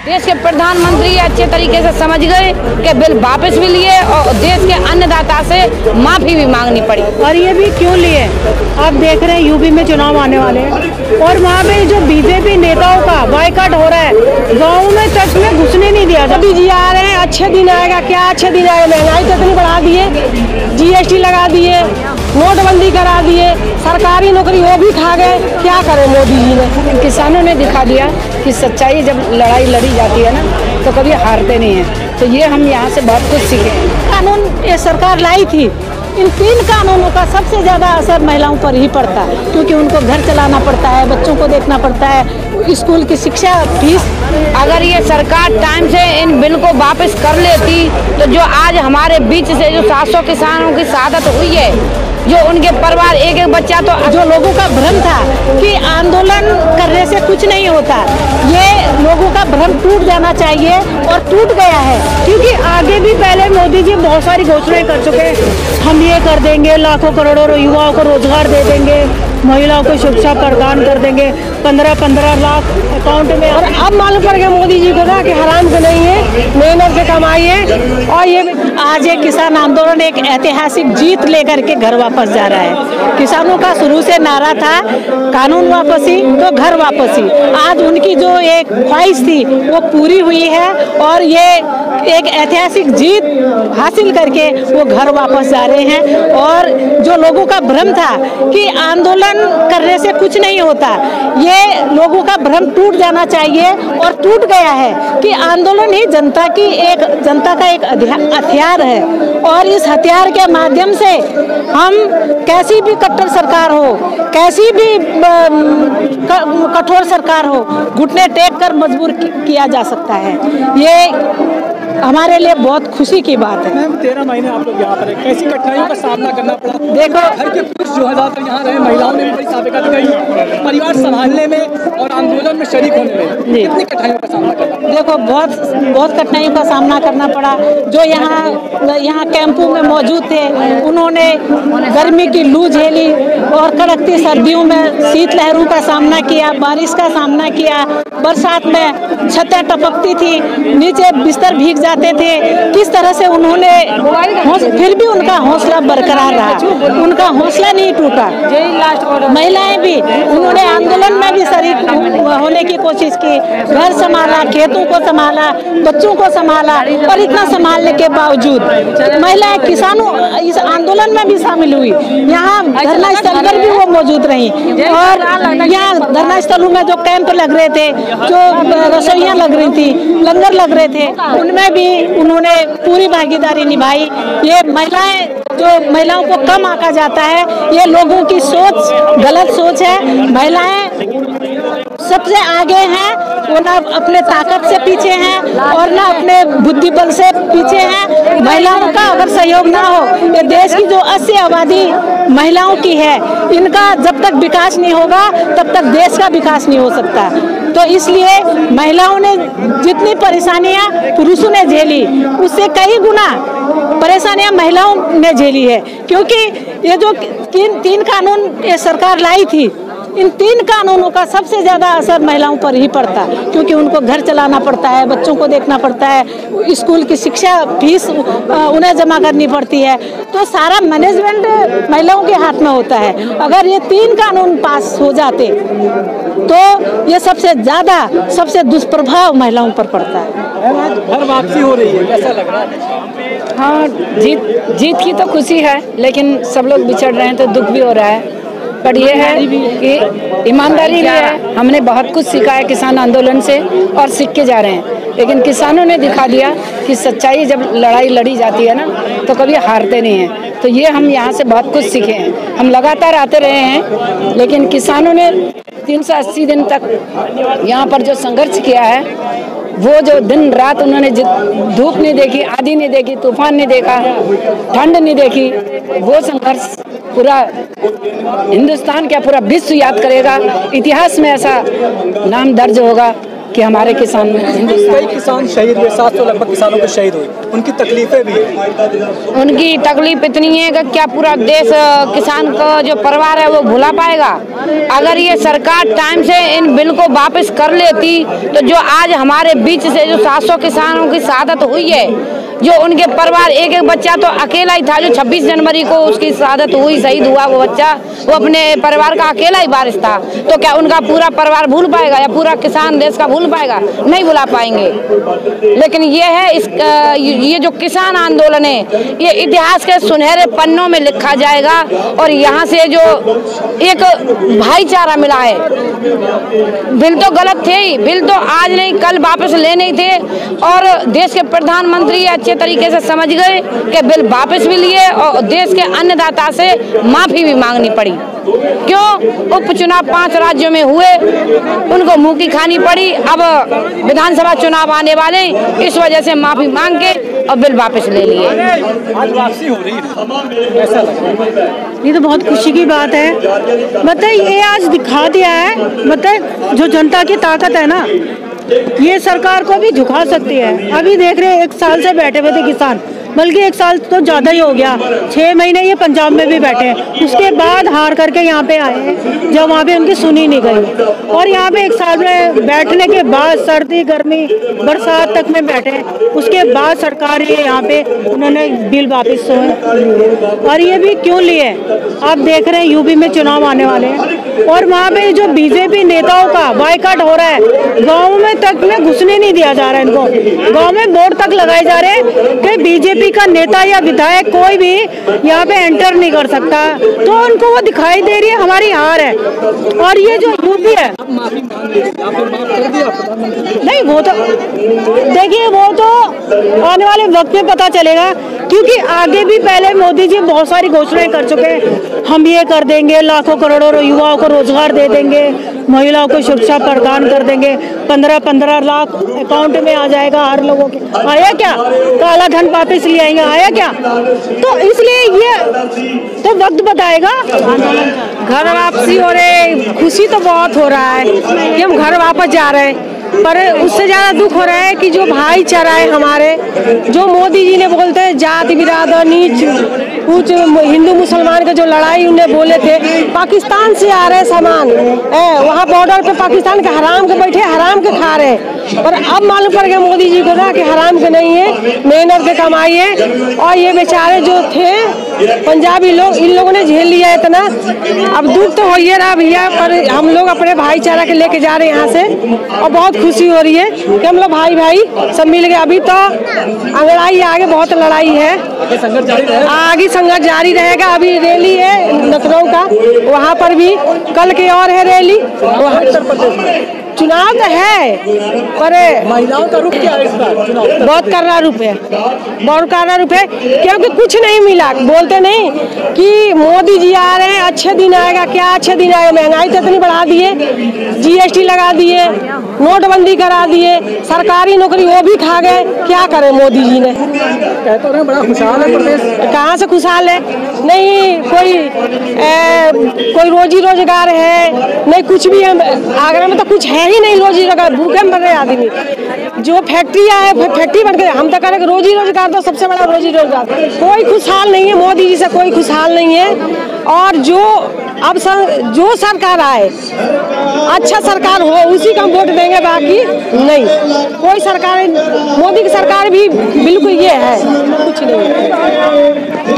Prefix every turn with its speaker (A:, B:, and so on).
A: देश के प्रधानमंत्री अच्छे तरीके से समझ गए कि बिल वापस भी लिए और देश के अन्नदाता से माफी भी मांगनी पड़ी।
B: और ये भी क्यों लिए? आप देख रहे हैं यूपी में चुनाव आने वाले हैं और वहाँ पे जो बीजेपी नेताओं का बॉयकॉट हो रहा है, गाँव में तक में घुसने नहीं दिया। मोदी जी आ रहे हैं, अच्छे दिन आएगा। क्या अच्छे दिन आएगा? महंगाई तो इतनी बढ़ा दिए, GST लगा दिए, नोटबंदी करा दिए, सरकारी नौकरी वो भी खा गए। क्या करें मोदी जी ने?
A: किसानों ने दिखा दिया कि सच्चाई जब लड़ाई लड़ी जाती है ना तो कभी हारते नहीं हैं। तो ये हम यहाँ से बहुत कुछ सीखे हैं।
B: कानून ये सरकार लाई थी, इन 3 कानूनों का सबसे ज़्यादा असर महिलाओं पर ही पड़ता है, क्योंकि उनको घर चलाना पड़ता है, बच्चों को देखना पड़ता है, स्कूल की शिक्षा फीस।
A: अगर ये सरकार टाइम से इन बिल को वापस कर लेती तो जो आज हमारे बीच से जो 700 किसानों की शहादत हुई है, जो उनके परिवार एक बच्चा, तो
B: जो लोगों का भ्रम था कि आंदोलन करने से कुछ नहीं होता, ये लोगों का भ्रम टूट जाना चाहिए और टूट गया है। क्योंकि आगे भी पहले मोदी जी बहुत सारी घोषणाएं कर चुके हैं, हम ये कर देंगे, लाखों करोड़ों युवाओं को रोजगार दे देंगे, महिलाओं को शिक्षा प्रदान कर देंगे, 15-15 लाख अकाउंट में। और अब मालूम पड़ गया मोदी जी को ना कि हराम का नहीं है, मेहनत से कमाई है। और ये आज एक किसान आंदोलन एक ऐतिहासिक जीत लेकर के घर वापस जा रहा है। किसानों का शुरू से नारा था कानून वापसी तो घर वापसी। आज उनकी जो एक ख्वाहिश थी वो पूरी हुई है और ये एक ऐतिहासिक जीत हासिल करके वो घर वापस जा रहे हैं। और जो लोगों का भ्रम था कि आंदोलन करने से कुछ नहीं होता, ये लोगों का भ्रम टूट जाना चाहिए और टूट गया है कि आंदोलन ही जनता का एक हथियार है। और इस हथियार के माध्यम से हम कैसी भी कट्टर सरकार हो, कैसी भी कठोर सरकार हो, घुटने टेक कर मजबूर किया जा सकता है। ये हमारे लिए बहुत खुशी की बात है।
C: 13 महीने आप लोग यहाँ पर हैं, कैसी कठिनाइयों का सामना करना पड़ा?
B: देखो,
C: घर के पुरुष जो हजार यहाँ रहे, महिलाओं ने भी बड़ी साबिका दिखाई, परिवार संभालने में और आंदोलन में शरीक होने में कितनी कठिनाइयों का सामना करना पड़ा?
B: देखो, बहुत कठिनाइयों का सामना करना पड़ा। जो यहाँ कैंपों में मौजूद थे, उन्होंने गर्मी की लू झेली और कड़कती सर्दियों में शीतलहरों का सामना किया, बारिश का सामना किया, बरसात में छतें टपकती थी, नीचे बिस्तर भीग जाते थे। किस तरह से उन्होंने फिर भी उनका हौसला बरकरार रहा, उनका हौसला नहीं टूटा। महिलाएं भी उन्होंने आंदोलन में भी शरीक होने की कोशिश की, घर संभाला, खेतों को संभाला, बच्चों को संभाला। और इतना संभालने के बावजूद महिलाएं किसानों इस आंदोलन में भी शामिल हुई। यहाँ धरना स्थल पर भी वो मौजूद रही और यहाँ धरना स्थलों में जो कैंप लग रहे थे, जो रसोइयाँ लग रही थी, लंगर लग रहे थे, उनमें भी उन्होंने पूरी भागीदारी निभाई। ये महिलाओं को कम आंका जाता है, ये लोगों की सोच गलत सोच है। महिलाएं सबसे आगे हैं, वो ना अपने ताकत से पीछे हैं और ना अपने बुद्धि बल से पीछे हैं। महिलाओं का अगर सहयोग ना हो, ये देश की जो 80 आबादी महिलाओं की है, इनका जब तक विकास नहीं होगा तब तक देश का विकास नहीं हो सकता। तो इसलिए महिलाओं ने जितनी परेशानियां पुरुषों ने झेली, उससे कई गुना परेशानियां महिलाओं ने झेली है। क्योंकि ये जो 3 कानून ये सरकार लाई थी, इन 3 कानूनों का सबसे ज़्यादा असर महिलाओं पर ही पड़ता है, क्योंकि उनको घर चलाना पड़ता है, बच्चों को देखना पड़ता है, स्कूल की शिक्षा फीस उन्हें जमा करनी पड़ती है। तो सारा मैनेजमेंट महिलाओं के हाथ में होता है। अगर ये 3 कानून पास हो जाते तो ये सबसे दुष्प्रभाव महिलाओं पर पड़ता है।
C: घर वापसी हो रही है, कैसा लग रहा है?
A: हाँ, जीत की तो खुशी है, लेकिन सब लोग बिछड़ रहे हैं तो दुख भी हो रहा है। पर यह है कि ईमानदारी भी है। हमने बहुत कुछ सीखा है किसान आंदोलन से और सीख के जा रहे हैं, लेकिन किसानों ने दिखा दिया कि सच्चाई जब लड़ाई लड़ी जाती है ना तो कभी हारते नहीं हैं। तो ये हम यहाँ से बहुत कुछ सीखे हैं। हम लगातार आते रहे हैं, लेकिन किसानों ने 380 दिन तक यहाँ पर जो संघर्ष किया है, वो जो दिन रात उन्होंने धूप नहीं देखी, आंधी नहीं देखी, तूफान नहीं देखा, ठंड नहीं देखी, वो संघर्ष पूरा हिंदुस्तान क्या पूरा विश्व याद करेगा। इतिहास में ऐसा नाम दर्ज होगा कि हमारे किसान
C: कई किसान शहीद हुए, 700 लगभग किसानों को शहीद हुए, उनकी तकलीफें भी हैं।
A: उनकी तकलीफ इतनी है कि क्या पूरा देश किसान का जो परिवार है वो भुला पाएगा। अगर ये सरकार टाइम से इन बिल को वापस कर लेती तो जो आज हमारे बीच से जो 700 किसानों की शहादत हुई है, जो उनके परिवार एक एक बच्चा तो अकेला ही था, जो 26 जनवरी को उसकी शहादत हुई, शहीद हुआ वो बच्चा, वो अपने परिवार का अकेला ही वारिस था, तो क्या उनका पूरा परिवार भूल पाएगा या पूरा किसान देश का भूल पाएगा? नहीं भुला पाएंगे। लेकिन ये है ये जो किसान आंदोलन है ये इतिहास के सुनहरे पन्नों में लिखा जाएगा और यहाँ से जो एक भाईचारा मिला है। बिल तो गलत थे ही, बिल तो आज नहीं कल वापस लेने थे और देश के प्रधानमंत्री अच्छे तरीके से समझ गए कि बिल वापस भी लिए और देश के अन्नदाता से माफी भी मांगनी पड़ी। क्यों? उपचुनाव 5 राज्यों में हुए, उनको मुंह की खानी पड़ी। अब विधानसभा चुनाव आने वाले, इस वजह से माफी मांग के और बिल वापस ले लिए।
C: आज वापसी हो रही है, ऐसा
B: ये तो बहुत खुशी की बात है। मतलब ये आज दिखा दिया है, मतलब जो जनता की ताकत है ना, ये सरकार को भी झुका सकती है। अभी देख रहे 1 साल से बैठे हुए थे किसान, बल्कि 1 साल तो ज़्यादा ही हो गया, 6 महीने ये पंजाब में भी बैठे हैं, उसके बाद हार करके यहाँ पे आए हैं, जब वहाँ पे उनकी सुनी नहीं गई। और यहाँ पे 1 साल में बैठने के बाद सर्दी गर्मी बरसात तक में बैठे, उसके बाद सरकार ये यहाँ पे उन्होंने बिल वापस लिए। और ये भी क्यों लिए? आप देख रहे हैं यूपी में चुनाव आने वाले हैं और वहाँ पे जो बीजेपी नेताओं का बायकॉट हो रहा है, गाँव में तक में घुसने नहीं दिया जा रहा है इनको। गाँव में बोर्ड तक लगाए जा रहे हैं कि बीजेपी का नेता या विधायक कोई भी यहाँ पे एंटर नहीं कर सकता, तो उनको वो दिखाई दे रही है हमारी हार है। और ये जो यूपी है, नहीं वो तो देखिए, वो तो आने वाले वक्त में पता चलेगा, क्योंकि आगे भी पहले मोदी जी बहुत सारी घोषणाएं कर चुके हैं। हम ये कर देंगे, लाखों करोड़ों युवाओं को रोजगार दे देंगे, महिलाओं को सुरक्षा प्रदान कर देंगे, 15-15 लाख अकाउंट में आ जाएगा हर लोगों के। आया क्या? काला धन वापस ले आएंगे, आया क्या? तो इसलिए ये तो वक्त बताएगा। घर वापसी हो रहे, खुशी तो बहुत हो रहा है कि हम घर वापस जा रहे हैं, पर उससे ज़्यादा दुख हो रहा है कि जो भाईचारा है हमारे, जो मोदी जी ने बोलते हैं जाति बिरादर नीच कुछ हिंदू मुसलमान के जो लड़ाई उन्हें बोले थे, पाकिस्तान से आ रहे सामान वहाँ बॉर्डर पे पाकिस्तान के हराम के बैठे हराम के खा रहे हैं, और अब मालूम पड़ गया मोदी जी को ना कि हराम के नहीं है, मेहनत के कमाई है। और ये बेचारे जो थे पंजाबी लोग, इन लोगों ने झेल लिया इतना, अब दुख तो हो ही रहा भैया, पर हम लोग अपने भाईचारा के लेके जा रहे हैं यहाँ से और बहुत खुशी हो रही है कि हम लोग भाई भाई सब मिल गए। अभी तो अंगड़ाई आगे बहुत लड़ाई है, आगे संघर्ष जारी रहेगा। अभी रैली है लखनऊ का, वहाँ पर भी कल की और है रैली। चुनाव तो है, पर
C: महिलाओं का रुख क्या है इस बार चुनाव?
B: बहुत कर्रा रूप है, बहुत कर्रा रूप है, क्योंकि कुछ नहीं मिला। बोलते नहीं कि मोदी जी आ रहे हैं, अच्छे दिन आएगा, क्या अच्छे दिन आएगा? महंगाई तो इतनी बढ़ा दिए, GST लगा दिए, नोटबंदी करा दिए, सरकारी नौकरी वो भी खा गए। क्या करे मोदी जी ने?
C: कहते हैं बड़ा खुशहाल है प्रदेश।
B: कहाँ से खुशहाल है? नहीं कोई रोजी रोजगार है, नहीं कुछ भी है। आगरा में तो कुछ है ही नहीं रोजी रोजगार, भूखे मर रहे आदमी। जो फैक्ट्रियाँ है, फैक्ट्री बन गए, हम तो कह रहे हैं रोजी रोजगार तो सबसे बड़ा रोजी रोजगार। कोई खुशहाल नहीं है, मोदी जी से कोई खुशहाल नहीं है। और जो अब जो सरकार आए, अच्छा सरकार हो, उसी का हम वोट देंगे, बाकी नहीं। कोई सरकार, मोदी की सरकार भी बिल्कुल ये है, कुछ नहीं।